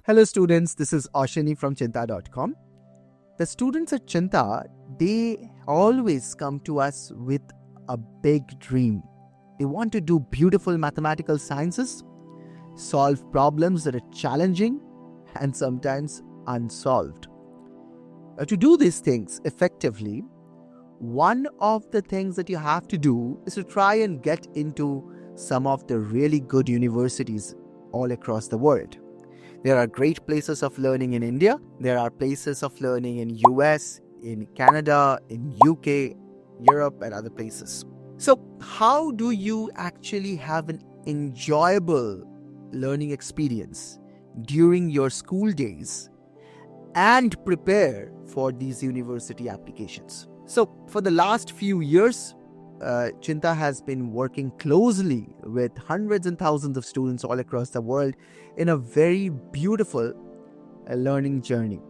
Hello students, this is Ashini from Cheenta.com. The students at Cheenta, they always come to us with a big dream. They want to do beautiful mathematical sciences, solve problems that are challenging and sometimes unsolved. To do these things effectively, one of the things that you have to do is to try and get into some of the really good universities all across the world. There are great places of learning in India. There are places of learning in US, in Canada, in UK, Europe, and other places. So how do you actually have an enjoyable learning experience during your school days and prepare for these university applications? So for the last few years, Cheenta has been working closely with hundreds and thousands of students all across the world in a very beautiful learning journey.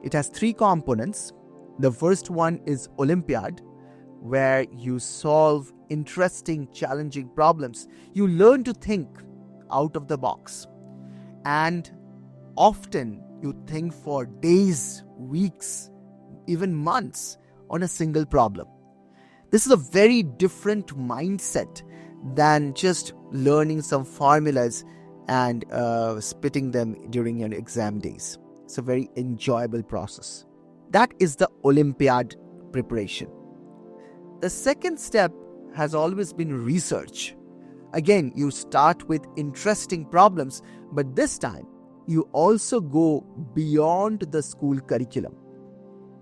It has three components. The first one is Olympiad, where you solve interesting, challenging problems. You learn to think out of the box. And often you think for days, weeks, even months on a single problem. This is a very different mindset than just learning some formulas and spitting them during your exam days. It's a very enjoyable process. That is the Olympiad preparation. The second step has always been research. Again, you start with interesting problems, but this time you also go beyond the school curriculum.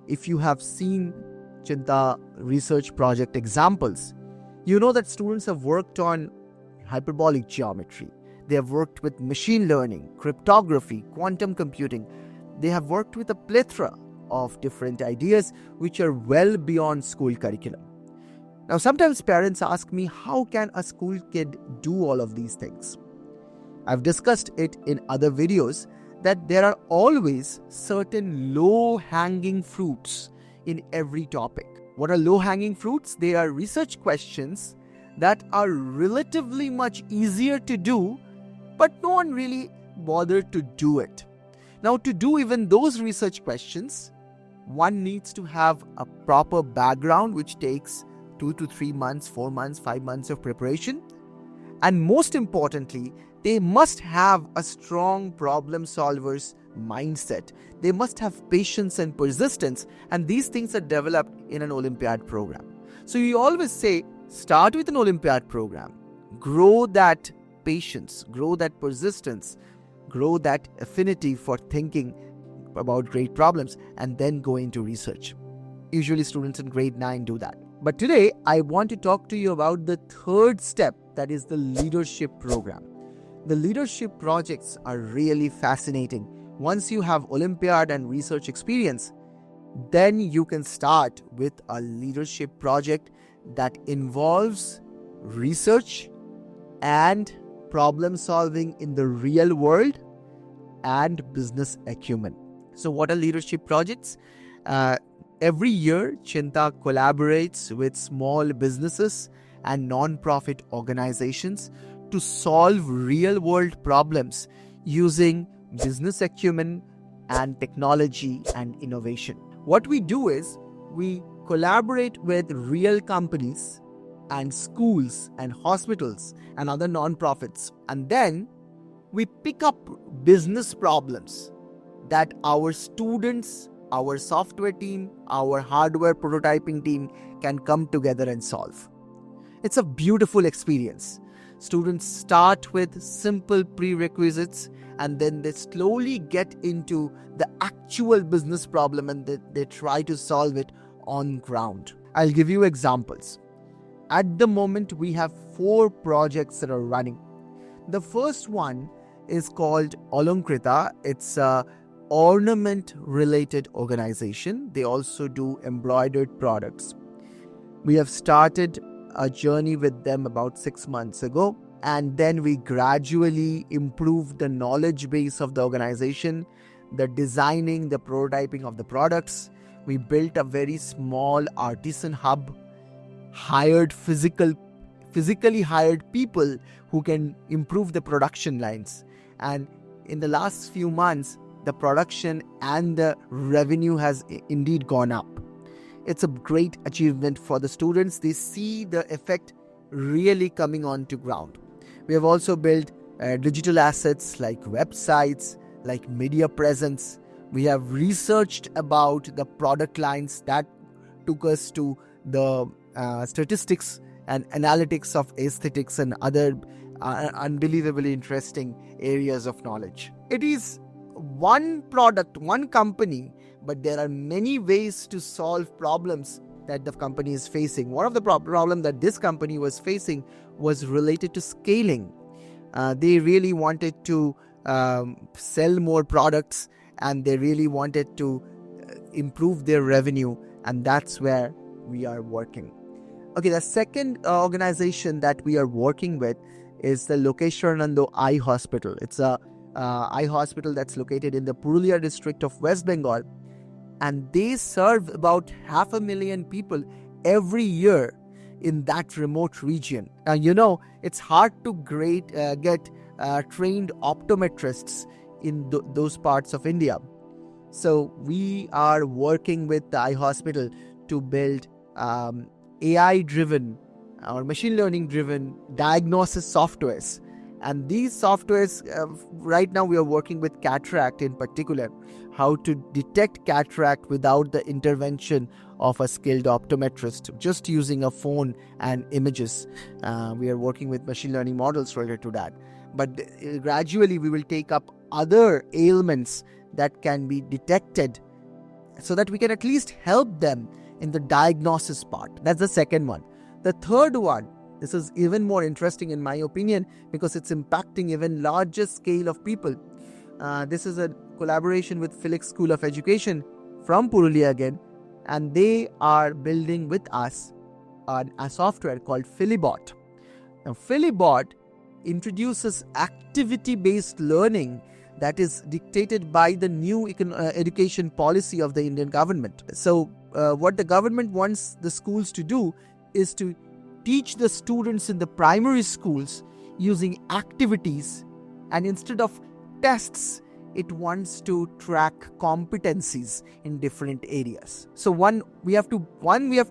If you have seen Cheenta research project examples, you know that students have worked on hyperbolic geometry. They have worked with machine learning, cryptography, quantum computing. They have worked with a plethora of different ideas which are well beyond school curriculum. Now, sometimes parents ask me, how can a school kid do all of these things? I've discussed it in other videos that there are always certain low-hanging fruits in every topic. What are low-hanging fruits? They are research questions that are relatively much easier to do, but no one really bothered to do it. Now, to do even those research questions, one needs to have a proper background which takes 2 to 3 months, 4 months, 5 months of preparation. And most importantly, they must have a strong problem solver's mindset. They must have patience and persistence, and these things are developed in an Olympiad program. So you always say, start with an Olympiad program, grow that patience, grow that persistence, grow that affinity for thinking about great problems, and then go into research. Usually students in grade 9 do that. But today, I want to talk to you about the third step, that is the leadership program. The leadership projects are really fascinating. Once you have Olympiad and research experience, then you can start with a leadership project that involves research and problem solving in the real world and business acumen. So what are leadership projects? Every year, Cheenta collaborates with small businesses and non-profit organizations to solve real-world problems using business acumen and technology and innovation. What we do is we collaborate with real companies and schools and hospitals and other non-profits, and then we pick up business problems that our students, our software team, our hardware prototyping team can come together and solve. It's a beautiful experience. Students start with simple prerequisites and then they slowly get into the actual business problem and they try to solve it on ground. I'll give you examples. At the moment, we have 4 projects that are running. The first one is called Olympiad. It's a ornament-related organization. They also do embroidered products. We have started a journey with them about 6 months ago, and then we gradually improved the knowledge base of the organization, the designing, the prototyping of the products. We built a very small artisan hub, hired physically hired people who can improve the production lines. And in the last few months, the production and the revenue has indeed gone up. It's a great achievement for the students. They see the effect really coming on to ground. We have also built digital assets like websites, like media presence. We have researched about the product lines that took us to the statistics and analytics of aesthetics and other unbelievably interesting areas of knowledge. It is one product, one company, but there are many ways to solve problems that the company is facing. One of the problems that this company was facing was related to scaling. They really wanted to sell more products, and they really wanted to improve their revenue, and that's where we are working. Okay, the second organization that we are working with is the Lokeshwaranando Eye Hospital. It's a eye hospital that's located in the Purulia district of West Bengal, and they serve about 500,000 people every year in that remote region. Now, it's hard to get trained optometrists in those parts of India. So we are working with the eye hospital to build AI-driven or machine learning-driven diagnosis softwares. And these softwares, right now we are working with cataract in particular, how to detect cataract without the intervention of a skilled optometrist, just using a phone and images. We are working with machine learning models related to that. But gradually we will take up other ailments that can be detected so that we can at least help them in the diagnosis part. That's the second one. The third one, this is even more interesting in my opinion because it's impacting even larger scale of people. This is a collaboration with Felix School of Education from Purulia again, and they are building with us a software called Philibot. Now, Philibot introduces activity-based learning that is dictated by the new education policy of the Indian government. So, what the government wants the schools to do is to teach the students in the primary schools using activities, and instead of tests, it wants to track competencies in different areas. So we have to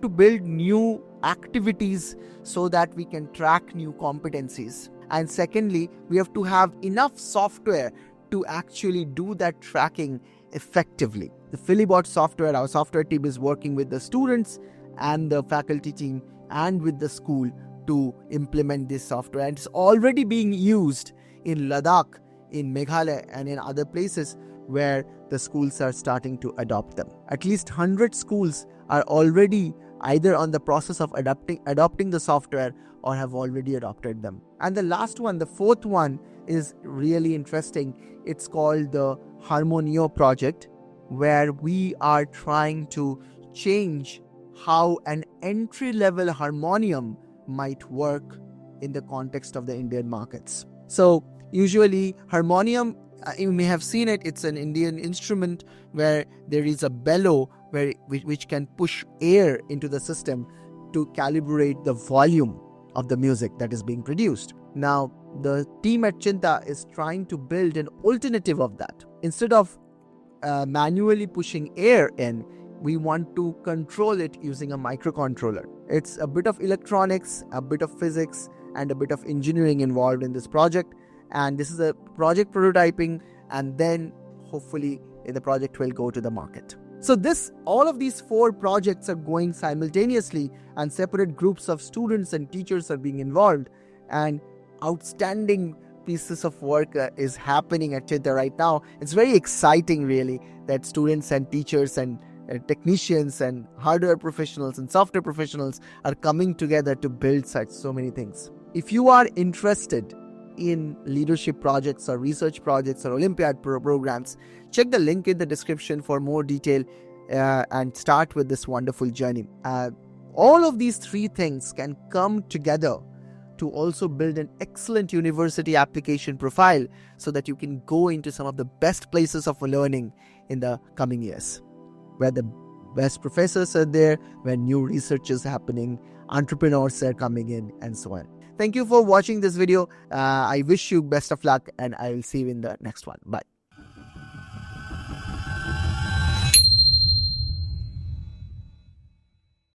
build new activities so that we can track new competencies. And secondly, we have to have enough software to actually do that tracking effectively. The Philibot software, our software team is working with the students and the faculty team and with the school to implement this software. And it's already being used in Ladakh, in Meghalaya, and in other places where the schools are starting to adopt them. At least 100 schools are already either on the process of adopting the software or have already adopted them. And the last one, the fourth one, is really interesting. It's called the Harmonio project, where we are trying to change how an entry-level harmonium might work in the context of the Indian markets. So usually harmonium, you may have seen it, it's an Indian instrument where there is a bellow which can push air into the system to calibrate the volume of the music that is being produced. Now, the team at Cheenta is trying to build an alternative of that. Instead of manually pushing air in, we want to control it using a microcontroller. It's a bit of electronics, a bit of physics, and a bit of engineering involved in this project. And this is a project prototyping, and then hopefully the project will go to the market. So all of these 4 projects are going simultaneously, and separate groups of students and teachers are being involved, and outstanding pieces of work is happening at Cheenta right now. It's very exciting really that students and teachers and technicians and hardware professionals and software professionals are coming together to build so many things. If you are interested in leadership projects or research projects or Olympiad programs, check the link in the description for more detail and start with this wonderful journey. All of these 3 things can come together to also build an excellent university application profile so that you can go into some of the best places of learning in the coming years, where the best professors are there, where new research is happening, entrepreneurs are coming in, and so on. Thank you for watching this video. I wish you best of luck, and I will see you in the next one. Bye.